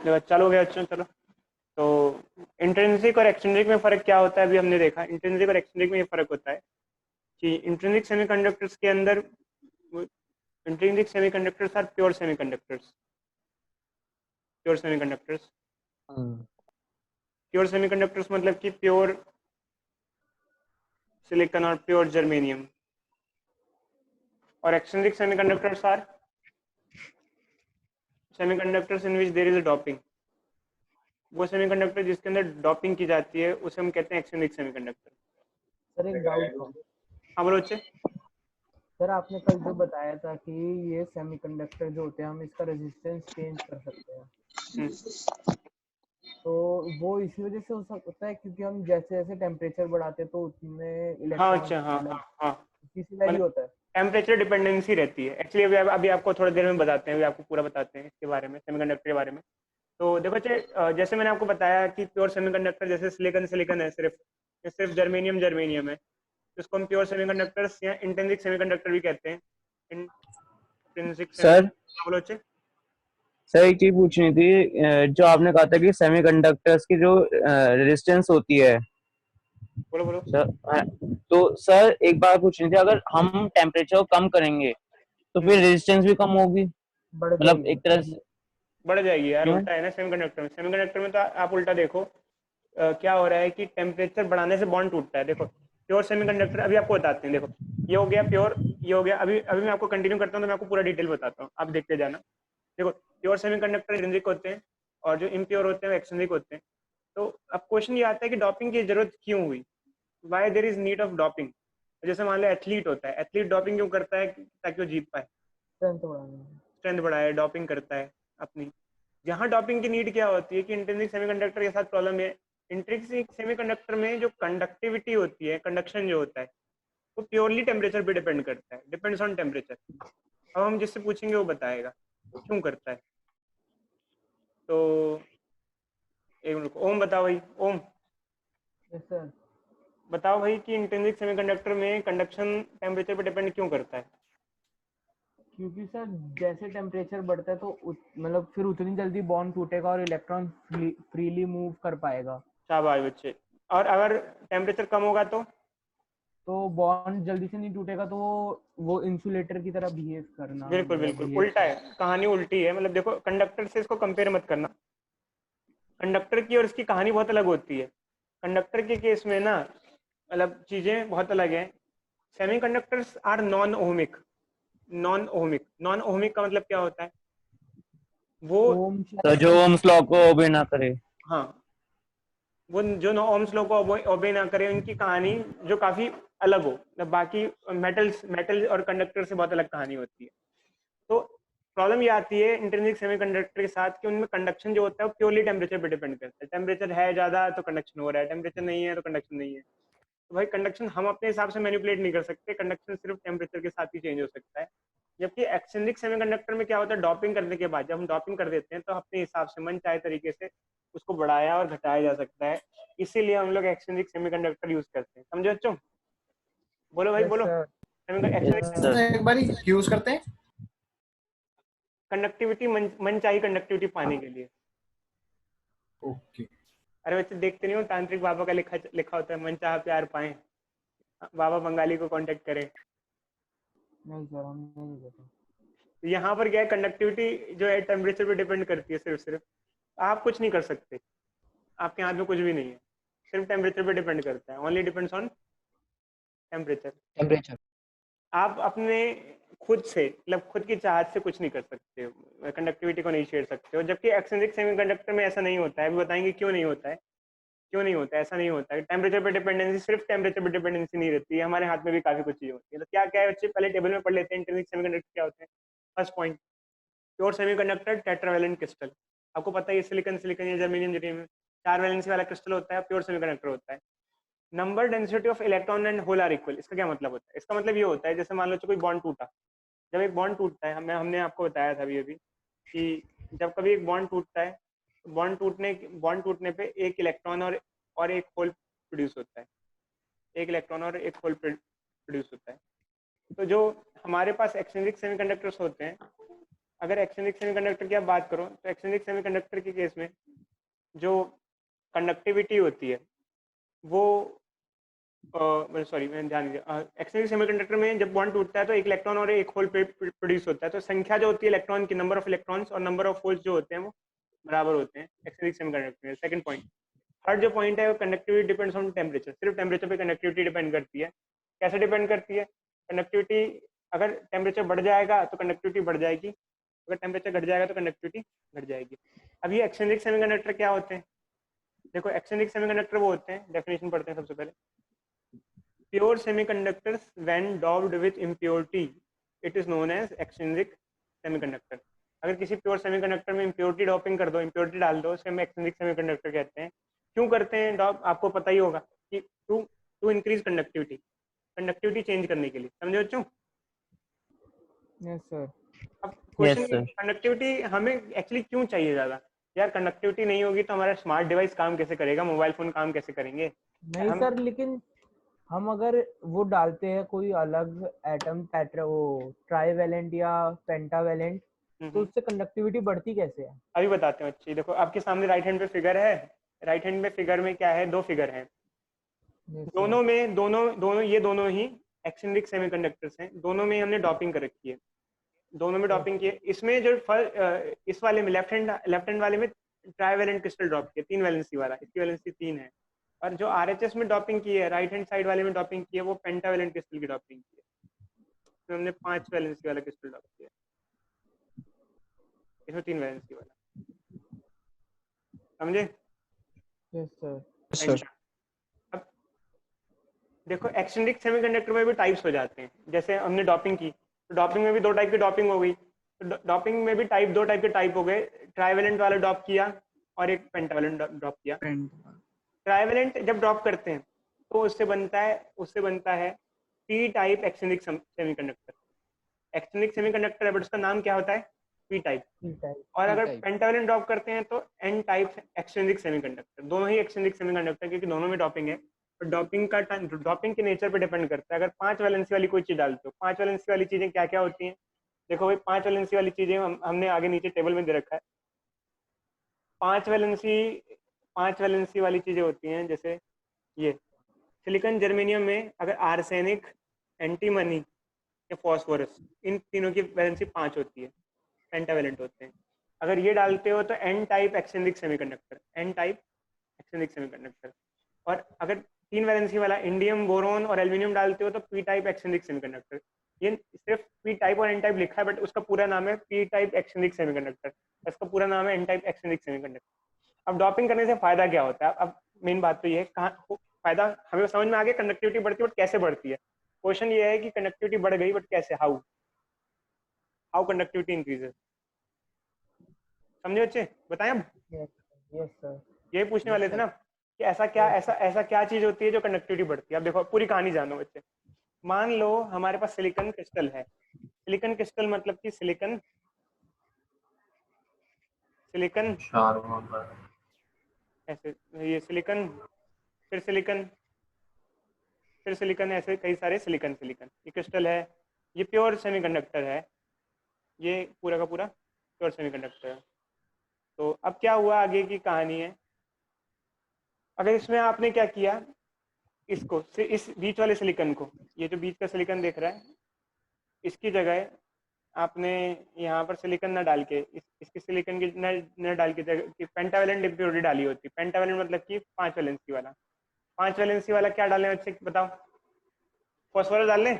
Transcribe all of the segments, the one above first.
देखो चालू हो गया बच्चों, चलो। तो इंट्रिंसिक और एक्सट्रिंसिक में फ़र्क क्या होता है अभी हमने देखा। इंट्रिंसिक और एक्सट्रिंसिक में ये फ़र्क होता है कि इंट्रिंसिक सेमीकंडक्टर्स के अंदर, intrinsic semiconductors are pure semiconductors. Pure semiconductors, pure semiconductors मतलब कि प्योर सिलिकॉन और प्योर जर्मेनियम। और extrinsic semiconductors are semiconductors in which there is a doping. वो सेमीकंडक्टर जिसके अंदर डॉपिंग की जाती है उसे हम कहते हैं एक्सट्रिंसिक सेमीकंडक्टर। सर एक डाउट था। हाँ बोलो बच्चे। सर आपने कल जो बताया था कि ये सेमीकंडक्टर जो होते हैं हम इसका रेजिस्टेंस चेंज कर सकते हैं, तो वो इसी वजह से हो सकता है क्योंकि हम जैसे जैसे टेम्परेचर बढ़ाते हैं तो उतने हाँ इलेक्ट्रॉन अच्छा, हाँ मतलब हाँ हाँ, किसी वैल्यू मतलब होता है। टेम्परेचर डिपेंडेंसी रहती है एक्चुअली। अभी आपको थोड़ी देर में बताते हैं, अभी आपको पूरा बताते हैं इसके बारे में, सेमीकंडक्टर के बारे में। तो देखो बच्चे, जैसे मैंने आपको बताया कि प्योर सेमीकंडक्टर जैसे सिलिकॉन सिलिकॉन है, सिर्फ ये सिर्फ जर्मेनियम जर्मेनियम है, तो इसको हम प्योर सेमीकंडक्टर्स या इंट्रिंसिक सेमीकंडक्टर भी कहते हैं। इंट्रिंसिक सर सेमीकंडक्टर बोलो बच्चे। सर एक चीज पूछनी थी, जो आपने कहा था कि सेमीकंडक्टर्स की जो रेजिस्टेंस होती है बोलो बोलो। सर, तो सर एक बात पूछनी थी, अगर हम टेम्परेचर को कम करेंगे तो फिर रेजिस्टेंस भी कम होगी, बढ़ मतलब जाएगी। एक तरह से। बढ़ जाएगी यार, क्यों? उल्टा है ना सेमीकंडक्टर में। सेमीकंडक्टर में तो आप उल्टा देखो, क्या हो रहा है कि टेम्परेचर बढ़ाने से बॉन्ड टूटता है। देखो प्योर सेमीकंडक्टर अभी आपको बताते हैं, देखो ये हो गया प्योर, ये हो गया। अभी अभी मैं आपको कंटिन्यू करता हूँ तो मैं आपको पूरा डिटेल बताता हूँ, आप देखते जाना। देखो प्योर सेमीकंडक्टर इंट्रिंसिक होते हैं और जो इम्प्योर होते हैं वो एक्सट्रिंसिक होते हैं। तो अब क्वेश्चन ये आता है कि डॉपिंग की जरूरत क्यों हुई, why there is need of doping. जैसे मान लो एथलीट होता है, एथलीट डॉपिंग क्यों करता है, ताकि वो जीत पाए, स्ट्रेंथ बढ़ाना। स्ट्रेंथ बढ़ाए, डॉपिंग करता है अपनी। यहाँ डॉपिंग की नीड क्या होती है कि इंट्रिंसिक सेमीकंडक्टर के साथ प्रॉब्लम है। इंट्रिंसिक सेमीकंडक्टर में जो कंडक्टिविटी होती है, कंडक्शन जो होता है, वो प्योरली टेम्परेचर पे डिपेंड करता है, डिपेंड्स ऑन टेम्परेचर। अब हम जिससे पूछेंगे वो बताएगा क्यों करता है। तो एक मिनट, ओम बताओ भाई, ओम यस सर। बताओ भाई कि इंट्रिंसिक सेमीकंडक्टर में कंडक्शन टेम्परेचर पे डिपेंड क्यों करता है। क्योंकि सर जैसे टेम्परेचर बढ़ता है तो मतलब फिर उतनी जल्दी बॉन्ड टूटेगा और इलेक्ट्रॉन फ्रीली मूव कर पाएगा। शाबाश बच्चे। और अगर टेम्परेचर कम होगा तो बॉन्ड जल्दी से नहीं टूटेगा, तो वो इंसुलेटर की तरह बिहेव करना बिल्कुल मतलब बिल्कुल बिहेव उल्टा है, कहानी उल्टी है। मतलब देखो कंडक्टर से इसको कंपेयर मत करना, कंडक्टर की और इसकी कहानी बहुत अलग होती है। कंडक्टर के केस में ना, मतलब चीजें बहुत अलग हैं। Semiconductors are non ohmic. Non ohmic, non ohmic का मतलब क्या होता है, वो, ओम तो जो शायद। ओम्स लॉ को ओबे ना करे। हाँ, वो जो नो ओम्स लॉ को ओबे ना करे, उनकी कहानी जो काफी अलग हो, मतलब बाकी मेटल और कंडक्टर से बहुत अलग कहानी होती है। तो प्रॉब्लम ये आती है इंट्रिंसिक सेमीकंडक्टर के साथ कि उनमें कंडक्शन जो होता है वो प्योरली टेम्परेचर पे डिपेंड करता है। टेम्परेचर है ज़्यादा तो कंडक्शन हो रहा है, टेम्परेचर नहीं है तो कंडक्शन नहीं है। तो भाई कंडक्शन हम अपने हिसाब से मैनिपुलेट नहीं कर सकते, कंडक्शन सिर्फ टेम्परेचर के साथ ही चेंज हो सकता है। जबकि एक्सट्रिंसिक सेमीकंडक्टर में क्या होता है, डॉपिंग करने के बाद जब हम डॉपिंग कर देते हैं तो अपने हिसाब से मन चाहे तरीके से उसको बढ़ाया और घटाया जा सकता है। इसीलिए हम लोग एक्सट्रिंसिक सेमीकंडक्टर यूज करते हैं, समझो बच्चों। बोलो भाई यस बोलो। सर। Yes sir. एक बार यूज करते हैं। कंडक्टिविटी, मन चाहिए कंडक्टिविटी पाने के लिए। ओके। अरे बच्चे देखते नहीं हो, तांत्रिक बाबा का लिखा लिखा होता है, मन चाह प्यार पाए, बाबा बंगाली को कांटेक्ट करें। नहीं सर हम नहीं देते। तो यहाँ पर क्या है, कंडक्टिविटी जो है टेम्परेचर पे डिपेंड करती है सिर्फ सिर्फ। आप कुछ नहीं कर सकते, आपके हाथ में कुछ भी नहीं है, सिर्फ टेम्परेचर पे डिपेंड करता है, only depends on temperature. Temperature. आप अपने खुद से, मतलब खुद की चाहत से कुछ नहीं कर सकते हो, कंडक्टिविटी को नहीं छेड़ सकते हो। जबकि एक्सट्रिंसिक सेमीकंडक्टर में ऐसा नहीं होता है, अभी बताएंगे क्यों नहीं होता है। क्यों नहीं होता है, ऐसा नहीं होता है। टेम्परेचर पे डिपेंडेंसी, सिर्फ टेम्परेचर पे डिपेंडेंसी नहीं रहती है, हमारे हाथ में भी काफी कुछ चीजें होती है। तो क्या क्या है बच्चे, पहले टेबल में पढ़ लेते हैं इंट्रिंसिक सेमीकंडक्टर क्या होते हैं। First point, pure semiconductor tetravalent crystal. आपको पता है ये सिलिकॉन सिलिकॉन या जर्मेनियम जर्मेनियम 4 वैलेंसी वाला क्रिस्टल होता है, प्योर सेमीकंडक्टर होता है। Number density of electron and hole are equal. इसका क्या मतलब होता है, इसका मतलब ये होता है जैसे मान लो कोई बॉन्ड टूटा, जब एक बॉन्ड टूटता है, हमने आपको बताया था अभी अभी कि जब कभी एक बॉन्ड टूटता है, बॉन्ड टूटने पे एक इलेक्ट्रॉन और एक होल प्रोड्यूस होता है, एक इलेक्ट्रॉन और एक होल प्रोड्यूस होता है। तो जो हमारे पास एक्सट्रिंसिक सेमीकंडक्टर्स होते हैं, अगर एक्सट्रिंसिक सेमीकंडक्टर की आप बात करो तो एक्सट्रिंसिक सेमीकंडक्टर के केस में जो कंडक्टिविटी होती है वो सॉरी मैंने ध्यान दिया, एक्सट्रिंसिक सेमीकंडक्टर में जब बॉन्ड टूटता है तो एक इलेक्ट्रॉन और एक होल प्रोड्यूस होता है, तो संख्या जो होती है इलेक्ट्रॉन की, नंबर ऑफ इलेक्ट्रॉन्स और नंबर ऑफ होल्स जो होते हैं वो बराबर होते हैं एक्सट्रिंसिक सेमीकंडक्टर में। सेकंड पॉइंट, थर्ड जो पॉइंट है वो कंडक्टिविटी डिपेंड्स ऑन टेम्परेचर, सिर्फ टेम्परेचर पे कंडक्टिविटी डिपेंड करती है। कैसे डिपेंड करती है? कंडक्टिविटी अगर टेम्परेचर बढ़ जाएगा तो कंडक्टिविटी बढ़ जाएगी, अगर टेम्परेचर घट जाएगा तो कंडक्टिविटी घट जाएगी। अब ये एक्सट्रिंसिक सेमीकंडक्टर क्या होते हैं? देखो एक्सट्रिंसिक सेमीकंडक्टर वो होते हैं, डेफिनेशन पढ़ते हैं सबसे पहले। Pure semiconductors when doped with impurity it is known as extrinsic semiconductor. अगर किसी प्योर सेमीकंडक्टर में इम्प्योरिटी डॉपिंग कर दो, इम्प्योरिटी डाल दो, उसे हम एक्सट्रिंसिक सेमीकंडक्टर कहते हैं। क्यों करते हैं डॉप? आपको पता ही होगा कि to increase conductivity, conductivity change करने के लिए। समझे बच्चों? Yes sir. अब क्वेश्चन, Yes, sir. कंडक्टिविटी हमें एक्चुअली क्यों चाहिए ज़्यादा? यार कंडक्टिविटी नहीं होगी तो हमारा स्मार्ट डिवाइस काम कैसे करेगा, मोबाइल फोन काम कैसे करेंगे? नहीं हम सर, लेकिन हम अगर वो डालते हैं कोई अलग एटम वो ट्राईवैलेंट या पेंटावैलेंट, तो उससे कंडक्टिविटी बढ़ती कैसे है? अभी बताते हैं बच्चे। देखो आपके सामने राइट हैंड पे फिगर है, राइट हैंड में फिगर में क्या है? दो फिगर हैं, Yes, sir. दोनों में दोनों ये दोनों ही एक्सट्रिंसिक सेमीकंडक्टर्स हैं, दोनों में हमने डॉपिंग कर रखी है, दोनों में डॉपिंग की है। इसमें जो इस वाले में लेफ्ट हैंड वाले में ट्राईवैलेंट क्रिस्टल ड्रॉप किया, 3 वैलेंसी वाला, इसकी वैलेंसी 3 है। और जो आरएचएस में डॉपिंग की है, राइट हैंड साइड वाले में डॉपिंग की है, वो पेंटावैलेंट क्रिस्टल की डॉपिंग की है। इसमें हमने 5 वैलेंसी वाला क्रिस्टल ड्रॉप किया, इसमें 3 वैलेंसी वाला। समझे? Yes, sir. अच्छा, अब देखो एक्सट्रिंसिक सेमीकंडक्टर में भी टाइप्स हो जाते हैं। जैसे हमने डॉपिंग की, तो डॉपिंग में भी 2 टाइप की डॉपिंग हो गई, तो डॉपिंग में भी 2 टाइप के टाइप हो गए, ट्राईवैलेंट वाला डॉप किया और एक पेंटावैलेंट ड्रॉप किया। ट्राईवैलेंट जब ड्रॉप करते हैं तो उससे बनता है P type extrinsic semiconductor. Extrinsic semiconductor है बट उसका नाम क्या होता है? P type. P-type. और अगर पेंटावैलेंट ड्रॉप करते हैं तो एन टाइप एक्सट्रिंसिक सेमीकंडक्टर। दोनों ही एक्सट्रिंसिक सेमीकंडक्टर, क्योंकि दोनों में डॉपिंग है। तो डॉपिंग के नेचर पे डिपेंड करता है। अगर 5 वैलेंसी वाली कोई चीज डालते हो, 5 वैलेंसी वाली चीजें क्या क्या होती हैं? देखो भाई 5 वैलेंसी वाली चीजें हमने आगे नीचे टेबल में दे रखा है। 5 वैलेंसी वाली चीजें होती हैं, जैसे ये सिलिकॉन जर्मेनियम में अगर आर्सेनिक, एंटीमनी या फास्फोरस, इन तीनों की वैलेंसी 5 होती है, पेंटावैलेंट होते हैं। अगर ये डालते हो तो N type extrinsic semiconductor, N type extrinsic semiconductor. और अगर 3 वैलेंसी वाला इंडियम, बोरोन और एल्यूमिनियम डालते हो तो पी टाइप एक्सट्रिंसिक सेमीकंडक्टर। ये सिर्फ पी टाइप और एन टाइप लिखा है, बट उसका पूरा नाम है पी टाइप एक्सट्रिंसिक सेमीकंडक्टर, इसका पूरा नाम है एन टाइप एक्सट्रिंसिक सेमीकंडक्टर। अब डॉपिंग करने से फायदा क्या होता है? अब मेन बात तो ये है, कहाँ फायदा हमें समझ में आ गया, कंडक्टिविटी बढ़ती है, बट कैसे बढ़ती है? क्वेश्चन ये है कि कंडक्टिविटी बढ़ गई बट कैसे, हाउ कंडक्टिविटी इंक्रीजेस। समझे बच्चे? बताएं अब। Yes, yes, sir. यही पूछने वाले थे ना कि ऐसा क्या चीज होती है जो कंडक्टिविटी बढ़ती है। अब देखो पूरी कहानी जानो बच्चे। मान लो हमारे पास सिलिकॉन क्रिस्टल है। सिलिकॉन क्रिस्टल मतलब कि सिलिकॉन ऐसे, ये सिलिकॉन, फिर सिलिकॉन, फिर सिलिकॉन, ऐसे कई सारे सिलिकॉन ये क्रिस्टल है, ये प्योर सेमीकंडक्टर है, ये पूरा का पूरा प्योर सेमीकंडक्टर है। तो अब क्या हुआ, आगे की कहानी है। अगर इसमें आपने क्या किया, इसको इस बीच वाले सिलिकॉन को, ये जो बीच का सिलिकॉन देख रहा है, इसकी जगह आपने यहाँ पर सिलिकॉन न डाल के इसकी सिलिकॉन की न डाल के जगह पेंटावैलेंट इम्प्योरिटी डाली होती। पेंटावैलेंट मतलब कि 5 वैलेंसी वाला। 5 वैलेंसी वाला क्या डालें बच्चे बताओ? फॉस्फोरस डाल लें?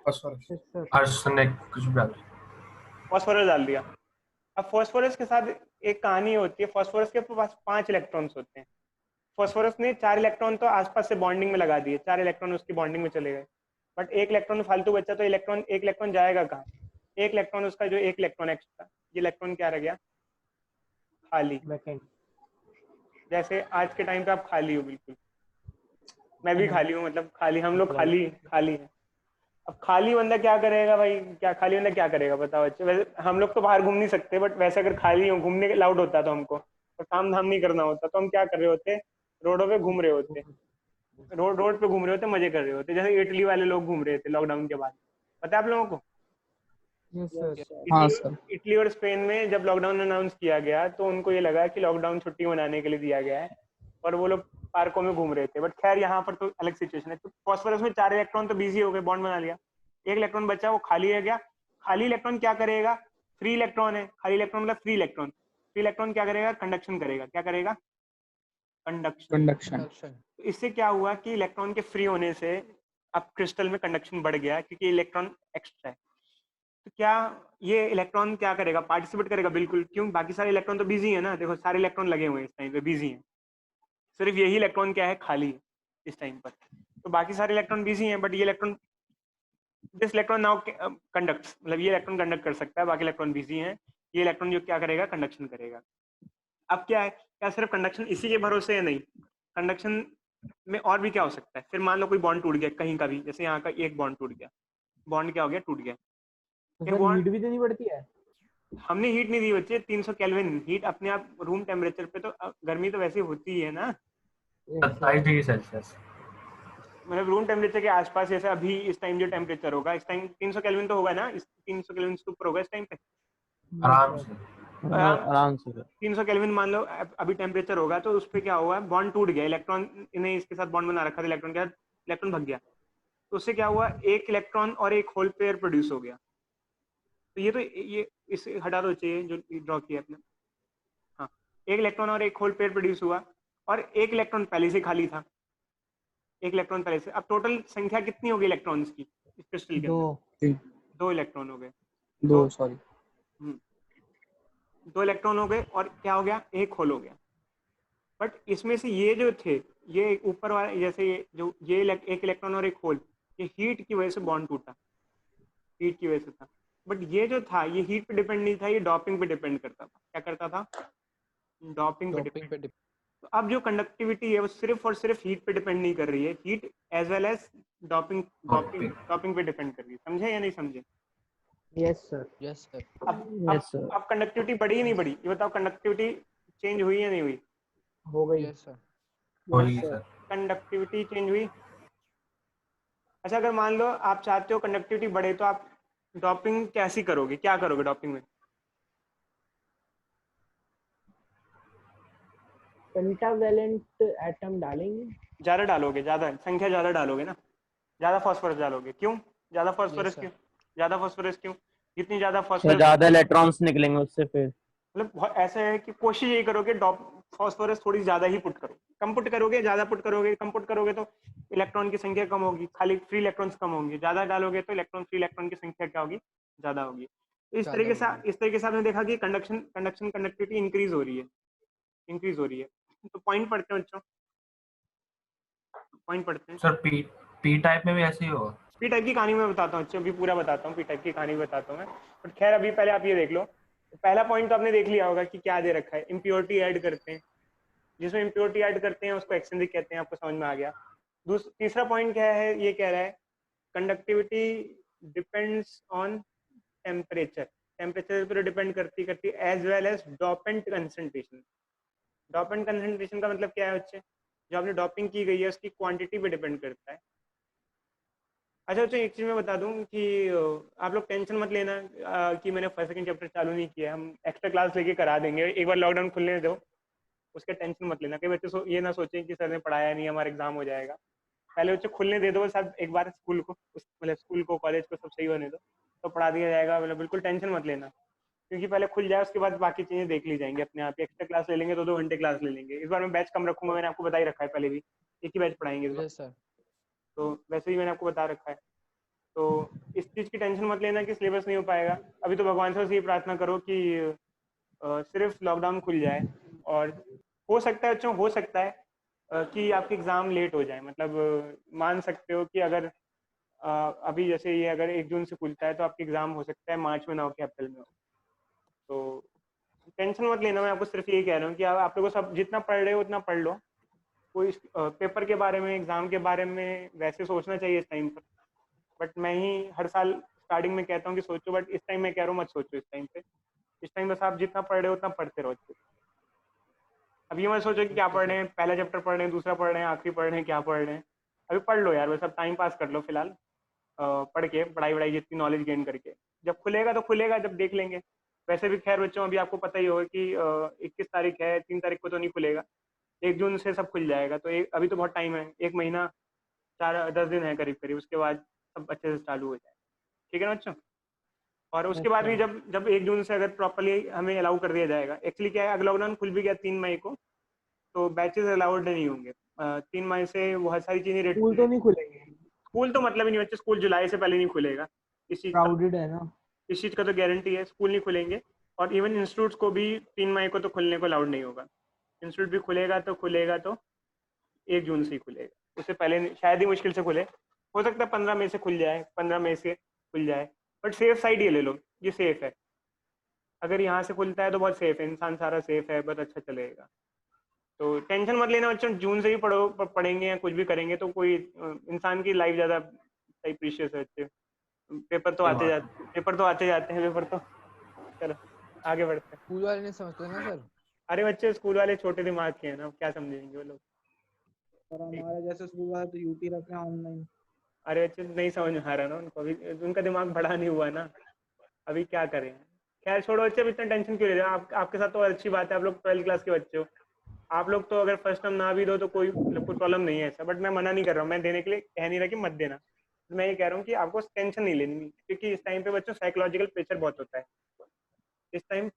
Phosphorus, Yes, sir. आर्सेनिक, कुछ भी डाल। फॉस्फोरस डाल दिया। अब फॉस्फोरस के साथ एक कहानी होती है, फॉस्फोरस के पास 5 इलेक्ट्रॉन्स होते हैं। फॉस्फोरस ने 4 इलेक्ट्रॉन तो आसपास से बॉन्डिंग में लगा दिए, 4 इलेक्ट्रॉन उसकी बॉन्डिंग में चले गए, बट एक इलेक्ट्रॉन फालतू बचा, तो एक इलेक्ट्रॉन जाएगा कहाँ? एक इलेक्ट्रॉन उसका जो एक इलेक्ट्रॉन एक्स्ट्रा, ये इलेक्ट्रॉन क्या रह गया? खाली। Vacant. जैसे आज के टाइम पे आप खाली हो, बिल्कुल मैं भी खाली हूँ, मतलब खाली, हम लोग खाली हैं। अब खाली बंदा क्या करेगा भाई? खाली बंदा क्या करेगा बताओ बच्चे? वैसे हम लोग तो बाहर घूम नहीं सकते, बट वैसे अगर खाली हो, घूमने अलाउड होता तो हमको, तो काम धाम नहीं करना होता, तो हम क्या कर रहे होते? रोडों पे घूम रहे होते, रोड पे घूम रहे होते, मजे कर रहे होते, जैसे इटली वाले लोग घूम रहे थे लॉकडाउन के बाद। पता है आप लोगों को? Yes sir. हाँ इटली सर। इटली और स्पेन में जब लॉकडाउन अनाउंस किया गया तो उनको ये लगा कि लॉकडाउन छुट्टी मनाने के लिए दिया गया है और वो लोग पार्कों में घूम रहे थे। बट खैर यहाँ पर तो अलग सिचुएशन है। तो फॉस्फोरस में 4 इलेक्ट्रॉन तो बिजी हो गए, बॉन्ड बना लिया। 1 इलेक्ट्रॉन बचा, वो खाली रह गया। खाली इलेक्ट्रॉन क्या करेगा? फ्री इलेक्ट्रॉन है, खाली इलेक्ट्रॉन मतलब फ्री इलेक्ट्रॉन। फ्री इलेक्ट्रॉन क्या करेगा? कंडक्शन करेगा। क्या करेगा? कंडक्शन। कंडक्शन। तो इससे क्या हुआ कि इलेक्ट्रॉन के फ्री होने से अब क्रिस्टल में कंडक्शन बढ़ गया क्योंकि इलेक्ट्रॉन एक्स्ट्रा है। तो क्या ये इलेक्ट्रॉन क्या करेगा? पार्टिसिपेट करेगा, बिल्कुल। क्यों? बाकी सारे इलेक्ट्रॉन तो बिजी है ना। देखो सारे इलेक्ट्रॉन लगे हुए हैं इस टाइम पे, बिजी हैं। सिर्फ यही इलेक्ट्रॉन क्या है? खाली है इस टाइम पर। तो बाकी सारे इलेक्ट्रॉन बिजी हैं, बट ये electron, this electron now conducts, मतलब ये इलेक्ट्रॉन कंडक्ट कर सकता है, बाकी इलेक्ट्रॉन बिजी हैं। ये इलेक्ट्रॉन जो क्या करेगा? कंडक्शन करेगा। अब क्या है, क्या सिर्फ कंडक्शन इसी के भरोसे है? नहीं, कंडक्शन में और भी क्या हो सकता है। फिर मान लो कोई बॉन्ड टूट गया कहीं का भी, जैसे यहाँ का एक बॉन्ड टूट गया, बॉन्ड क्या हो गया? टूट गया। तो एक सर बॉन्ड, हीट भी देनी पड़ती है? हमने हीट नहीं दी बच्चे, 300 केल्विन हीट अपने आप रूम टेम्परेचर पे। तो गर्मी तो वैसे होती ही है ना, 27 डिग्री सेल्सियस। मतलब रूम टेम्परेचर के आसपास। जैसे अभी इस टाइम जो टेम्परेचर होगा, इस टाइम 300 केल्विन तो होगा ना, इस 300 केल्विन से ऊपर होगा इस टाइम पे आराम से। आराम से। 300 केल्विन मान लो अभी टेम्परेचर होगा। तो उस पर क्या हुआ? बॉन्ड टूट गया, इलेक्ट्रॉन ने इसके साथ बॉन्ड बना रखा था, इलेक्ट्रॉन के साथ, इलेक्ट्रॉन भाग गया। तो उससे क्या हुआ? एक इलेक्ट्रॉन और एक होल पेयर प्रोड्यूस हो गया। तो ये इसे हटा दो, चाहिए जो ड्रॉ किया आपने। हाँ, एक इलेक्ट्रॉन और एक होल पेयर प्रोड्यूस हुआ, और एक इलेक्ट्रॉन पहले से खाली था। एक इलेक्ट्रॉन पहले से। अब टोटल संख्या कितनी होगी इलेक्ट्रॉन्स की इस क्रिस्टल के दो। अंदर? 2 इलेक्ट्रॉन हो गए। दो सॉरी। 2 इलेक्ट्रॉन हो गए, और क्या हो गया? एक होल हो गया। बट इसमें से ये जो थे, ये ऊपर वाले, जैसे ये जो ये एक इलेक्ट्रॉन और एक होल, ये हीट की वजह से बॉन्ड टूटा, हीट की वजह से था। बट ये जो था, ये हीट पे डिपेंड नहीं था, ये डॉपिंग पे डिपेंड करता था। क्या करता था? डॉपिंग पे डिपेंड। तो अब जो कंडक्टिविटी है वो सिर्फ और सिर्फ हीट पे डिपेंड नहीं कर रही है, heat as well as doping doping doping पे डिपेंड कर रही है। समझे या नहीं समझे? Yes sir. Yes sir. अब कंडक्टिविटी बढ़ी ही नहीं बढ़ी? ये बताओ, कंडक्टिविटी चेंज हुई या नहीं हुई? हो गई। Yes sir. वही सर। कंडक्टिविटी चेंज हुई। अच्छा, अगर मान लो आप चाहते हो कंडक्टिविटी बढ़े, तो आप डॉपिंग कैसी करोगे? क्या करोगे डॉपिंग में? पेंटावैलेंट एटम डालेंगे। ज्यादा डालोगे, ज्यादा संख्या ज्यादा डालोगे ना, ज्यादा फॉस्फोरस डालोगे। क्यों ज्यादा फॉस्फोरस? क्यों ज्यादा फॉस्फोरस? क्यों? जितनी ज्यादा फॉस्फोरस, ज्यादा इलेक्ट्रॉन्स निकलेंगे उससे फिर। मतलब ऐसा है कि कोशिश यही करोगे फॉस्फोरस थोड़ी ज्यादा ही पुट करो। कम पुट करोगे, ज्यादा पुट करोगे, कम पुट करोगे तो इलेक्ट्रॉन की संख्या कम होगी, खाली फ्री इलेक्ट्रॉन्स कम होंगे। ज्यादा डालोगे तो फ्री इलेक्ट्रॉन की संख्या क्या होगी? ज्यादा होगी। तो इस तरीके से आपने देखा कि कंडक्टिविटी इंक्रीज हो रही है, इंक्रीज हो रही है। तो पॉइंट पढ़ते हैं बच्चों, पॉइंट पढ़ते हैं। सर पी पी टाइप में भी ऐसे ही होगा? पी टाइप की कहानी मैं बताता हूँ, अच्छा अभी पूरा बताता हूँ, पी टाइप की कहानी बताता हूँ मैं। बट खैर अभी पहले आप ये देख लो। पहला पॉइंट तो आपने देख लिया होगा कि क्या दे रखा है, इम्प्योरिटी ऐड करते हैं। जिसमें इम्प्योरिटी ऐड करते हैं उसको एक्सटेंसिक कहते हैं, आपको समझ में आ गया। तीसरा पॉइंट क्या है? ये कह रहा है conductivity depends on temperature, temperature पर डिपेंड करती करती as well as dopant concentration. Dopant concentration का मतलब क्या है बच्चे? जो आपने डॉपिंग की गई है उसकी क्वांटिटी पे डिपेंड करता है। अच्छा अच्छा, एक चीज मैं बता दूं कि आप लोग टेंशन मत लेना कि मैंने फर्स्ट सेकंड चैप्टर चालू नहीं किया। हम एक्स्ट्रा क्लास लेके करा देंगे, एक बार लॉकडाउन खुलने दो, उसका टेंशन मत लेना। कई बच्चे ये ना सोचें कि सर ने पढ़ाया नहीं, हमारा एग्जाम हो जाएगा। पहले बच्चे खुलने दे दो सब एक बार, स्कूल को, मतलब स्कूल को, कॉलेज को, सब सही होने दो, तो पढ़ा दिया जाएगा। मतलब बिल्कुल टेंशन मत लेना, क्योंकि पहले खुल जाए उसके बाद बाकी चीजें देख ली जाएंगी अपने आप। एक्स्ट्रा क्लास ले लेंगे, 2-2 घंटे क्लास ले लेंगे। इस बार मैं बैच कम रखूंगा, मैंने आपको बता ही रखा है पहले भी, एक ही बैच पढ़ाएंगे इस बार। Yes sir. तो वैसे ही मैंने आपको बता रखा है। तो इस चीज़ की टेंशन मत लेना कि सिलेबस नहीं हो पाएगा। अभी तो भगवान से बस ये प्रार्थना करो कि सिर्फ लॉकडाउन खुल जाए। और हो सकता है बच्चों, हो सकता है कि आपके एग्ज़ाम लेट हो जाए। मतलब मान सकते हो कि अगर अभी जैसे ये अगर 1 जून से खुलता है तो आपके एग्ज़ाम हो सकता है मार्च में ना हो के अप्रैल में हो। तो टेंशन मत लेना, मैं आपको सिर्फ यही कह रहा हूँ कि आप लोगों सब जितना पढ़ रहे हो उतना पढ़ लो। कोई पेपर के बारे में, एग्ज़ाम के बारे में वैसे सोचना चाहिए इस टाइम पर, बट मैं ही हर साल स्टार्टिंग में कहता हूँ कि सोचो, बट इस टाइम मैं कह रहा हूँ मत सोचो इस टाइम पे। इस टाइम बस आप जितना पढ़ रहे हो उतना पढ़ते रहो। अब ये मत सोचो कि क्या पढ़ रहे हैं, पहला चैप्टर पढ़ रहे हैं, दूसरा पढ़ रहे हैं, आखिरी पढ़ रहे हैं, क्या पढ़ रहे हैं। अभी पढ़ लो यार, बस अब टाइम पास कर लो फिलहाल, पढ़ के, पढ़ाई वढ़ाई जितनी नॉलेज गेन करके। जब खुलेगा तो खुलेगा, जब देख लेंगे। वैसे भी खैर बच्चों अभी आपको पता ही होगा कि 21 तारीख है, 3 तारीख को तो नहीं खुलेगा, 1 जून से सब खुल जाएगा। तो अभी तो बहुत टाइम है, 1 महीना 4-10 दिन है करीब करीब, उसके बाद सब अच्छे से चालू हो जाए। ठीक है ना बच्चों? और उसके बाद भी अच्छा। जब जब 1 जून से अगर प्रॉपरली हमें अलाउ कर दिया जाएगा, एक्चुअली क्या है, अगर लॉकडाउन खुल भी गया 3 मई को तो बैचेस अलाउड नहीं होंगे। 3 मई से बहुत सारी चीजें स्कूल तो नहीं खुलेंगे? स्कूल तो मतलब ही नहीं बच्चे, स्कूल जुलाई से पहले नहीं खुलेगा। इस चीज का क्राउडेड है ना। इस चीज का तो गारंटी है, स्कूल नहीं खुलेंगे। और इवन इंस्टीट्यूट्स को भी 3 मई को तो खुलने को अलाउड नहीं होगा। इंस्टीट्यूट भी खुलेगा तो 1 जून से ही खुलेगा, उससे पहले शायद ही मुश्किल से खुले। हो सकता है 15 मई से खुल जाए, 15 मई से खुल जाए, बट सेफ साइड ये ले लो, ये सेफ है। अगर यहाँ से खुलता है तो बहुत सेफ है, इंसान सारा सेफ है, बहुत अच्छा चलेगा। तो टेंशन मत लेना बच्चों, जून से ही पढ़ेंगे या कुछ भी करेंगे तो कोई इंसान की लाइफ ज़्यादा सही प्रीशियस है बच्चे। पेपर तो आते जाते हैं पेपर तो। चलो आगे बढ़ते हैं। स्कूल वाले नहीं समझते ना सर। अरे बच्चे स्कूल वाले छोटे दिमाग के हैं ना, क्या समझेंगे वो लोग। पर हमारे जैसे स्कूल वाले तो यूटी रखे हैं ऑनलाइन। अरे बच्चे नहीं समझ में आ रहा ना उनको, अभी उनका दिमाग बड़ा नहीं हुआ ना, अभी क्या करें। खैर छोड़ो बच्चे, अब इतना टेंशन क्यों ले रहे हो। आपके साथ तो अच्छी बात है, आप लोग 12th क्लास के बच्चे हो। आप लोग तो अगर फर्स्ट टर्म ना भी दो तो कोई प्रॉब्लम नहीं है ऐसा, बट मैं मना नहीं कर रहा हूँ, मैं देने के लिए कह नहीं रहा कि मत देना। मैं ये कह रहा हूँ कि आपको टेंशन नहीं लेनी, क्योंकि इस टाइम पे बच्चों साइकोलॉजिकल प्रेशर बहुत होता है। इस टाइम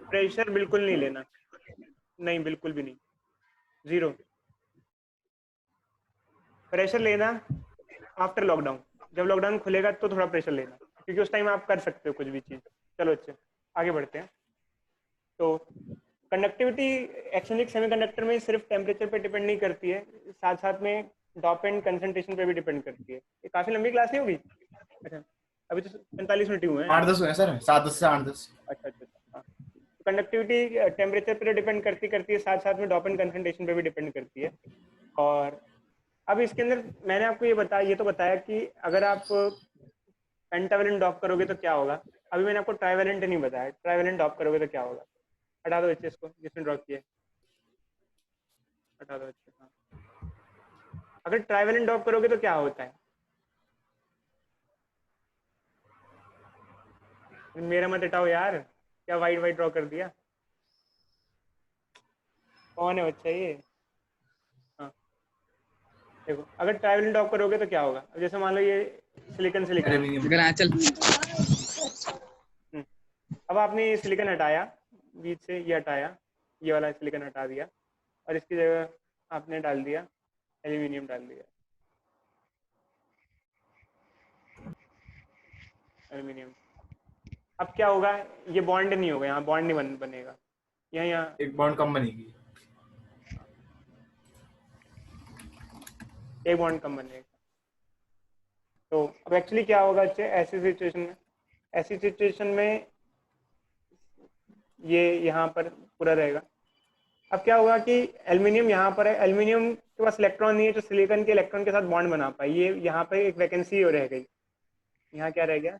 प्रेशर बिल्कुल नहीं लेना, नहीं बिल्कुल भी नहीं, जीरो प्रेशर लेना। आफ्टर लॉकडाउन, जब लॉकडाउन खुलेगा तो थोड़ा प्रेशर लेना, क्योंकि उस टाइम आप कर सकते हो कुछ भी चीज़। चलो अच्छे आगे बढ़ते हैं। तो कंडक्टिविटी एक्सचेंजिंग सेमीकंडक्टर में सिर्फ टेम्परेचर पे डिपेंड नहीं करती है, साथ साथ में डॉप एंड कंसंट्रेशन पे भी डिपेंड करती है। ये काफी लंबी क्लास नहीं होगी? अच्छा अभी तो 45 मिनट ही हुए हैं। 8-10 हुए हैं सर, 7-10 से 8-10। अच्छा हाँ। कंडक्टिविटी टेम्परेचर पे डिपेंड करती है, साथ साथ में डॉप एंड कंसंट्रेशन पे भी डिपेंड करती है। और अब इसके अंदर मैंने आपको ये तो बताया कि अगर आप पेंटावेलेंट डॉप करोगे तो क्या होगा। अभी मैंने आपको ट्राइवेलेंट नहीं बताया, ट्राइवेलेंट डॉप करोगे तो क्या होगा। हटा दो बच्चे इसको जिसने ड्रॉ किया, हटा दो बच्चे। हाँ, अगर ट्राइवेलेंट डॉप करोगे तो क्या होता है। मेरा मत हटाओ यार, क्या वाइट वाइट ड्रॉ कर दिया। कौन है बच्चा ये। हाँ देखो, अगर ट्राइवेलेंट डॉप करोगे तो क्या होगा। अब जैसे मान लो ये सिलिकन अब आपने ये सिलिकन हटाया बीच से, ये हटाया, ये वाला सिलिकन हटा दिया, और इसकी जगह आपने डाल दिया एल्यूमिनियम, डाल दिया एल्यूमिनियम। अब क्या होगा, ये बॉन्ड नहीं होगा, यहाँ बॉन्ड नहीं बनेगा, यहाँ एक बॉन्ड कम बनेगी, एक बॉन्ड कम बनेगा। तो अब एक्चुअली क्या होगा अच्छे ऐसी सिचुएशन में ये यहाँ पर पूरा रहेगा। अब क्या होगा कि एल्यूमिनियम यहाँ पर है, एल्यूमिनियम के पास इलेक्ट्रॉन नहीं है जो सिलिकॉन के इलेक्ट्रॉन के साथ बॉन्ड बना पाए। ये यहाँ पर एक वैकेंसी रह गई, यहाँ क्या रह गया,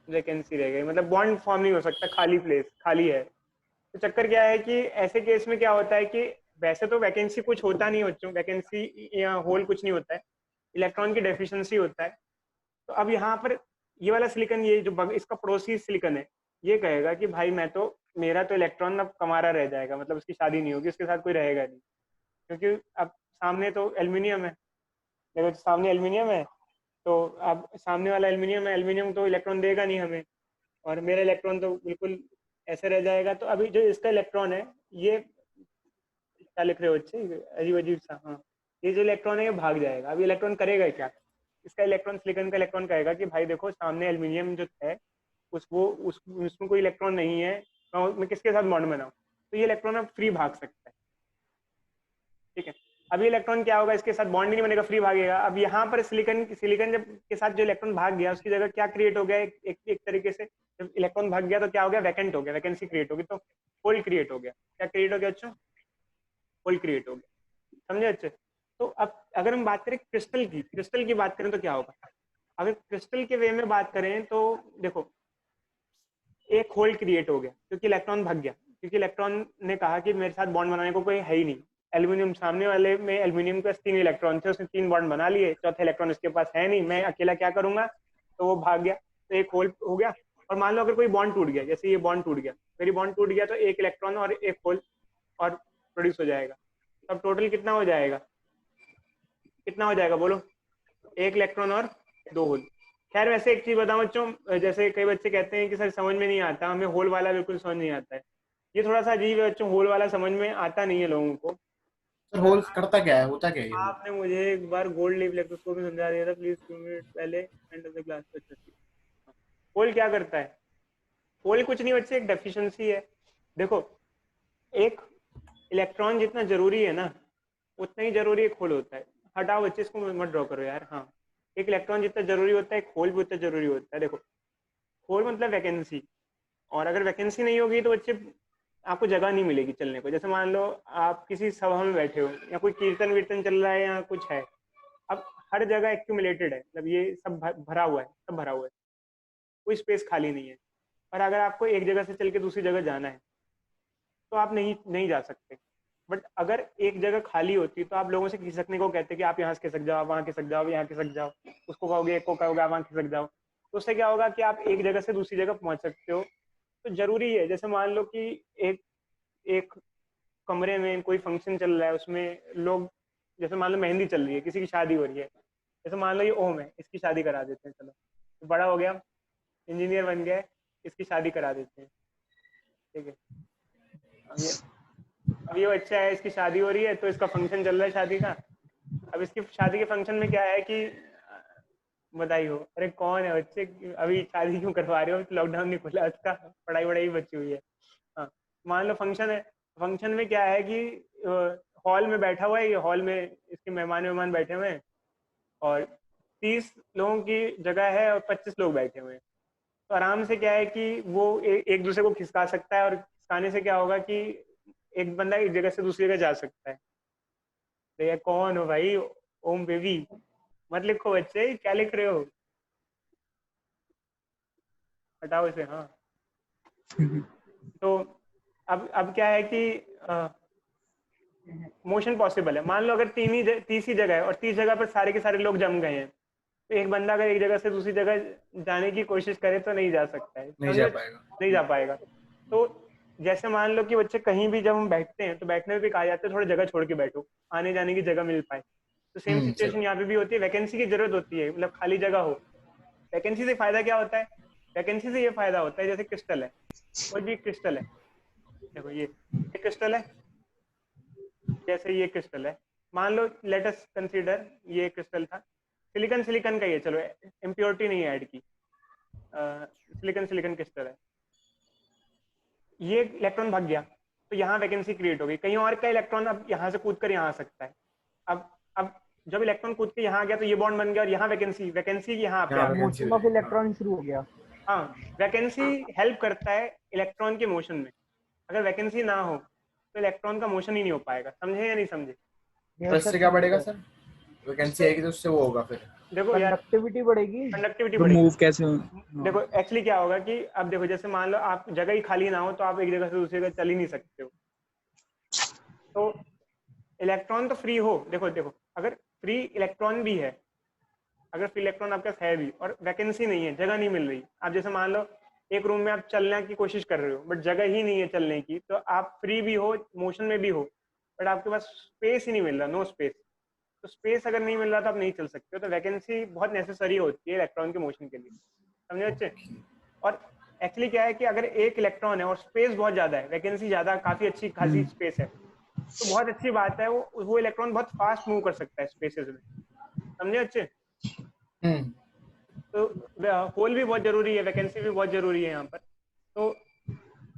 वैकेंसी रह गई, मतलब बॉन्ड फॉर्म नहीं हो सकता, खाली प्लेस खाली है। तो चक्कर क्या है कि ऐसे केस में क्या होता है कि वैसे तो वैकेंसी कुछ होता नहीं बच्चों, वैकेंसी या होल कुछ नहीं होता है, इलेक्ट्रॉन की डेफिशिएंसी होता है। तो अब यहाँ पर ये वाला सिलिकॉन, ये जो इसका पड़ोसी सिलिकॉन है, ये कहेगा कि भाई मेरा तो इलेक्ट्रॉन अब कमारा रह जाएगा, मतलब उसकी शादी नहीं होगी, उसके साथ कोई रहेगा नहीं, क्योंकि अब सामने तो एल्यूमिनियम है। देखो सामने एल्यूमिनियम है, तो अब सामने वाला एल्यूमिनियम है, एल्यूमिनियम तो इलेक्ट्रॉन देगा नहीं हमें, और मेरा इलेक्ट्रॉन तो बिल्कुल ऐसे रह जाएगा। तो अभी जो इसका इलेक्ट्रॉन है, ये क्या लिख रहे हो बच्चे, अजीब अजीब सा। हाँ, ये जो इलेक्ट्रॉन है ये भाग जाएगा। अब इलेक्ट्रॉन करेगा क्या, इसका इलेक्ट्रॉन सिलिकॉन का इलेक्ट्रॉन कहेगा कि भाई देखो सामने एल्यूमिनियम जो है उसमें कोई इलेक्ट्रॉन नहीं है, मैं किसके साथ बॉन्ड बनाऊं। तो ये इलेक्ट्रॉन अब फ्री भाग सकता है। ठीक है, अब ये इलेक्ट्रॉन क्या होगा, इसके साथ बॉन्ड नहीं बनेगा, फ्री भागेगा। अब यहाँ पर सिलिकॉन जब के साथ जो इलेक्ट्रॉन भाग गया, उसकी जगह क्या क्रिएट हो गया, एक तरीके से जब इलेक्ट्रॉन भाग गया तो क्या हो गया, वैकेंट हो गया, वैकेंसी क्रिएट होगी, तो होल क्रिएट हो गया। क्या क्रिएट हो गया बच्चों, होल क्रिएट हो गया, समझे बच्चे। तो अब अगर हम बात करें क्रिस्टल की बात करें तो क्या होगा। अगर क्रिस्टल के वे में बात करें तो देखो, एक होल क्रिएट हो गया क्योंकि इलेक्ट्रॉन भाग गया, क्योंकि इलेक्ट्रॉन ने कहा कि मेरे साथ बॉन्ड बनाने को कोई है ही नहीं। एल्यूमिनियम सामने वाले में, एल्यूमिनियम के 3 इलेक्ट्रॉन थे, उसने 3 बॉन्ड बना लिए, चौथा इलेक्ट्रॉन इसके पास है नहीं, मैं अकेला क्या करूंगा, तो वो भाग गया, तो एक होल हो गया। और मान लो अगर कोई बॉन्ड टूट गया, जैसे ये बॉन्ड टूट गया, मेरी बॉन्ड टूट गया, तो एक इलेक्ट्रॉन और एक होल और प्रोड्यूस हो जाएगा। तो अब टोटल कितना हो जाएगा, कितना हो जाएगा बोलो, एक इलेक्ट्रॉन और 2 होल। खैर वैसे एक चीज बताऊं बच्चों, जैसे कई बच्चे कहते हैं कि सर समझ में नहीं आता, हमें होल वाला बिल्कुल समझ नहीं आता है। ये थोड़ा सा अजीब है बच्चों, होल वाला समझ में आता नहीं है लोगों को। सर होल करता क्या है, होता क्या है ये होल? आपने मुझे एक बार गोल्ड लीफ इलेक्ट्रोस्कोप में समझा दिया था, प्लीज 2 मिनट पहले एंड ऑफ द क्लास पे। होल क्या करता है, होल कुछ नहीं बच्चे, एक डेफिशिएंसी है। देखो एक इलेक्ट्रॉन जितना जरूरी है ना, उतना ही जरूरी एक होल होता है। हटाओ बच्चे, इसको मत ड्रॉ करो यार। हाँ, एक इलेक्ट्रॉन जितना जरूरी होता है, एक होल भी उतना जरूरी होता है। देखो होल मतलब वैकेंसी, और अगर वैकेंसी नहीं होगी तो बच्चे आपको जगह नहीं मिलेगी चलने को। जैसे मान लो आप किसी सभा में बैठे हो, या कोई कीर्तन वीर्तन चल रहा है या कुछ है, अब हर जगह एक्यूमुलेटेड है, मतलब ये सब भरा हुआ है, सब भरा हुआ है, कोई स्पेस खाली नहीं है। और अगर आपको एक जगह से चल के दूसरी जगह जाना है तो आप नहीं जा सकते। बट अगर एक जगह खाली होती तो आप लोगों से खिसकने को कहते कि आप यहाँ खिसक जाओ, आप वहाँ खिसक जाओ, यहाँ खिसक जाओ, उसको कहोगे, एक को कहोगे आप वहाँ खिसक जाओ, तो उससे क्या होगा कि आप एक जगह से दूसरी जगह पहुंच सकते हो। तो जरूरी है, जैसे मान लो कि एक एक कमरे में कोई फंक्शन चल रहा है, उसमें लोग, जैसे मान लो मेहंदी चल रही है, किसी की शादी हो रही है, जैसे मान लो ये ओम है, इसकी शादी करा देते हैं, चलो तो बड़ा हो गया, इंजीनियर बन गया, इसकी शादी करा देते हैं, ठीक है। अब ये बच्चा है, इसकी शादी हो रही है, तो इसका फंक्शन चल रहा है शादी का। अब इसकी शादी के फंक्शन में क्या है कि बधाई हो, अरे कौन है बच्चे, अभी शादी क्यों करवा रहे हो, लॉकडाउन नहीं खुला, उसका पढ़ाई वढ़ाई बची हुई है। हाँ, मान लो फंक्शन है, फंक्शन में क्या है कि हॉल में बैठा हुआ है, ये हॉल में इसके मेहमान बैठे हुए हैं, और 30 लोगों की जगह है और 25 लोग बैठे हुए हैं। तो आराम से क्या है कि वो एक दूसरे को खिसका सकता है, और खिसकाने से क्या होगा कि एक बंदा एक जगह से दूसरी जगह जा सकता है। तो ये कौन हो भाई, ओम बेबी मत लिखो बच्चे, क्या लिख रहे हो, हटाओ इसे। हाँ तो अब क्या है कि मोशन पॉसिबल है। मान लो अगर तीसरी जगह है और 30 जगह पर सारे के सारे लोग जम गए हैं, तो एक बंदा अगर एक जगह से दूसरी जगह जाने की कोशिश करे तो नहीं जा सकता है, नहीं जा पाएगा। नहीं जा पाएगा। तो जैसे मान लो कि बच्चे कहीं भी जब हम बैठते हैं तो बैठने में भी कहा जाता है थोड़ा जगह छोड़ के बैठो, आने जाने की जगह मिल पाए। तो सेम सिचुएशन यहाँ पे भी होती है, वैकेंसी की जरूरत होती है, मतलब खाली जगह हो। वैकेंसी से फायदा क्या होता है, वैकेंसी से ये फायदा होता है, जैसे क्रिस्टल है, कोई भी क्रिस्टल है, देखो ये क्रिस्टल है, जैसे ये क्रिस्टल है, मान लो लेट अस कंसीडर ये क्रिस्टल था, सिलिकॉन का ये, चलो इम्प्योरिटी नहीं ऐड की, सिलिकॉन क्रिस्टल है, ये इलेक्ट्रॉन भाग गया तो यहाँ वैकेंसी क्रिएट हो गई, कहीं और का इलेक्ट्रॉन अब यहाँ से कूद कर यहाँ आ सकता है। अब जब इलेक्ट्रॉन कूद के यहाँ आ गया तो ये बॉन्ड बन गया, और यहाँ वैकेंसी यहाँ पे आ गई, मोशन ऑफ इलेक्ट्रॉन शुरू हो गया। हाँ, वैकेंसी हेल्प करता है इलेक्ट्रॉन के मोशन में। अगर वैकेंसी ना हो तो इलेक्ट्रॉन का मोशन ही नहीं हो पाएगा, समझे या नहीं समझे? तो इससे क्या बढ़ेगा सर, वैकेंसी आएगी तो उससे वो होगा, फिर देखो यार कंडक्टिविटी बढ़ेगी, कंडक्टिविटी तो बढ़ेगी। मूव कैसे हो? देखो एक्चुअली क्या होगा कि अब देखो, जैसे मान लो आप जगह ही खाली ना हो तो आप एक जगह से दूसरी जगह चल ही नहीं सकते हो। तो इलेक्ट्रॉन तो फ्री हो, देखो अगर फ्री इलेक्ट्रॉन भी है, अगर फ्री इलेक्ट्रॉन आपके पास है भी और वैकेंसी नहीं है, जगह नहीं मिल रही, आप जैसे मान लो एक रूम में आप चलने की कोशिश कर रहे हो बट जगह ही नहीं है चलने की, तो आप फ्री भी हो, मोशन में भी हो, बट आपके पास स्पेस ही नहीं मिल रहा, नो स्पेस। तो स्पेस अगर नहीं मिल रहा तो आप नहीं चल सकते हो। तो वैकेंसी बहुत नेसेसरी होती है इलेक्ट्रॉन के मोशन के लिए, समझे बच्चे? और एक्चुअली क्या है कि अगर एक इलेक्ट्रॉन है और स्पेस बहुत ज्यादा है, वैकेंसी ज्यादा, काफी अच्छी खासी स्पेस है, तो बहुत अच्छी बात है, वो इलेक्ट्रॉन बहुत फास्ट मूव कर सकता है स्पेसेस में, समझे बच्चे? तो होल भी बहुत जरूरी है, वैकेंसी भी बहुत जरूरी है यहाँ पर। तो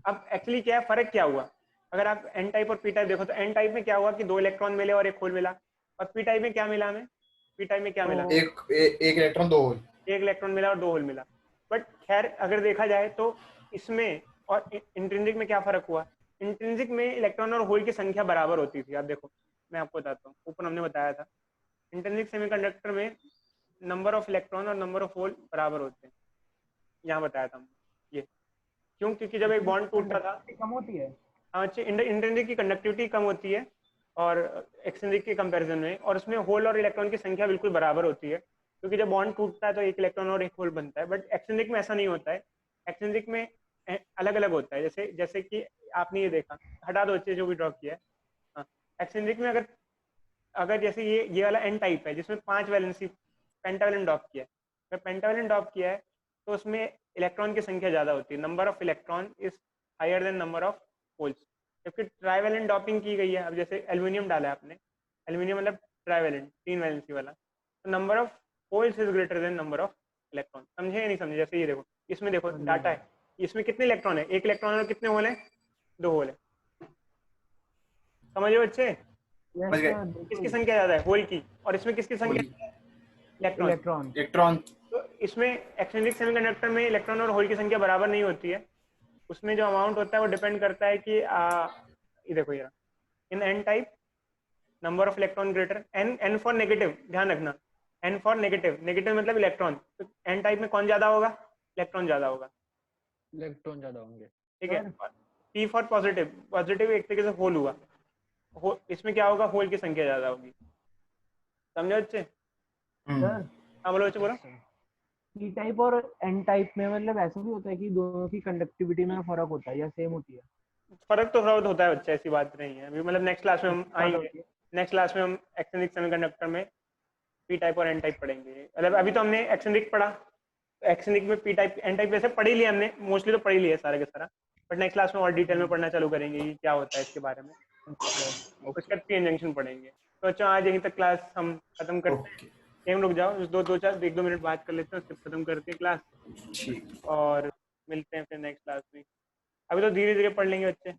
अब एक्चुअली क्या है, फर्क क्या हुआ, अगर आप एन टाइप और पी टाइप देखो तो एन टाइप में क्या हुआ कि 2 इलेक्ट्रॉन मिले और एक होल मिला, और पी टाइप में क्या मिला हमें, पी टाइप में क्या मिला, एक इलेक्ट्रॉन 2 होल, एक इलेक्ट्रॉन मिला और 2 होल मिला। बट खैर अगर देखा जाए तो इसमें और इंट्रिंसिक में क्या फर्क हुआ, इंट्रिंसिक में इलेक्ट्रॉन और होल की संख्या बराबर होती थी। आप देखो मैं आपको बताता हूँ, ऊपर हमने बताया था इंट्रिंसिक सेमीकंडक्टर में नंबर ऑफ इलेक्ट्रॉन और नंबर ऑफ होल बराबर होते हैं, यहाँ बताया था ये क्यों, क्योंकि जब एक बॉन्ड टूटता था, कम होती है, इंट्रिंसिक की कंडक्टिविटी कम होती है और एक्सट्रिंसिक के कंपैरिजन में, और उसमें होल और इलेक्ट्रॉन की संख्या बिल्कुल बराबर होती है। क्योंकि जब बॉन्ड टूटता है तो एक इलेक्ट्रॉन और एक होल बनता है, बट एक्सट्रिंसिक में ऐसा नहीं होता है। एक्सट्रिंसिक में अलग अलग होता है, जैसे जैसे कि आपने ये देखा, हटा दो अच्छे जो भी ड्रॉ किया है। हाँ, एक्सट्रिंसिक में अगर अगर जैसे ये वाला एन टाइप है जिसमें 5 वैलेंसी पेंटावैलेंट ड्रॉप किया है, अगर पेंटावैलेंट ड्रॉप किया है तो उसमें इलेक्ट्रॉन की संख्या ज़्यादा होती है, number of electron is higher than number of holes. जबकि ट्राइवैलेंट डॉपिंग की गई है, अब जैसे एल्यूमिनियम डाला है आपने, एल्यूमिनियम मतलब ट्राइवैलेंट 3 वैलेंसी वाला, तो number of holes is greater than number of electron. समझे या नहीं समझे? जैसे ये देखो, इसमें देखो डाटा है, इसमें कितने इलेक्ट्रॉन है, एक इलेक्ट्रॉन और कितने होल है, 2 होल है। समझे बच्चे? समझ गए। किसकी संख्या ज्यादा है, होल की, और इसमें किसकी संख्या, इलेक्ट्रॉन। इलेक्ट्रॉन। इलेक्ट्रॉन। तो इसमें एक्सट्रिंसिक सेमीकंडक्टर में इलेक्ट्रॉन और होल की संख्या बराबर नहीं होती है, उसमें जो अमाउंट होता है वो डिपेंड करता है कि ये देखो ये in N type number of electron greater, N for negative, ध्यान रखना, एन फॉर नेगेटिव, नेगेटिव मतलब इलेक्ट्रॉन, तो एन टाइप में कौन ज्यादा होगा, इलेक्ट्रॉन ज्यादा होगा, इलेक्ट्रॉन ज्यादा होंगे। ठीक है। पी फॉर पॉजिटिव, पॉजिटिव एक तरीके से होल हुआ, इसमें क्या होगा, होल की संख्या ज्यादा होगी। समझे बच्चे? सर हाँ बोलो बच्चे, बोलो। पी टाइप और एन टाइप में मतलब ऐसा भी होता है कि दोनों की कंडक्टिविटी में फर्क होता है या सेम होती है? फर्क तो बहुत होता है बच्चा, ऐसी बात नहीं है अभी, मतलब नेक्स्ट क्लास में हम आएंगे, नेक्स्ट क्लास में हम एक्सट्रिंसिक सेमीकंडक्टर में पी टाइप और एन टाइप पढ़ेंगे। मतलब अभी तो हमने एक्सट्रिंसिक पढ़ा, एक्सट्रिंसिक में पी टाइप एन टाइप वैसे पढ़ ही लिया हमने, मोस्टली तो पढ़ ही लिया सारा के सारा, बट नेक्स्ट क्लास में और डिटेल में पढ़ना चालू करेंगे कि क्या होता है इसके बारे में। उसके बाद पी जंक्शन पढ़ेंगे। तो अच्छा, आज यहीं तक क्लास हम खत्म करते हैं। टाइम रुक जाओ, एक दो मिनट बात कर लेते हैं, उसके खत्म करते हैं क्लास, ठीक। और मिलते हैं फिर नेक्स्ट क्लास में। अभी तो धीरे धीरे पढ़ लेंगे बच्चे।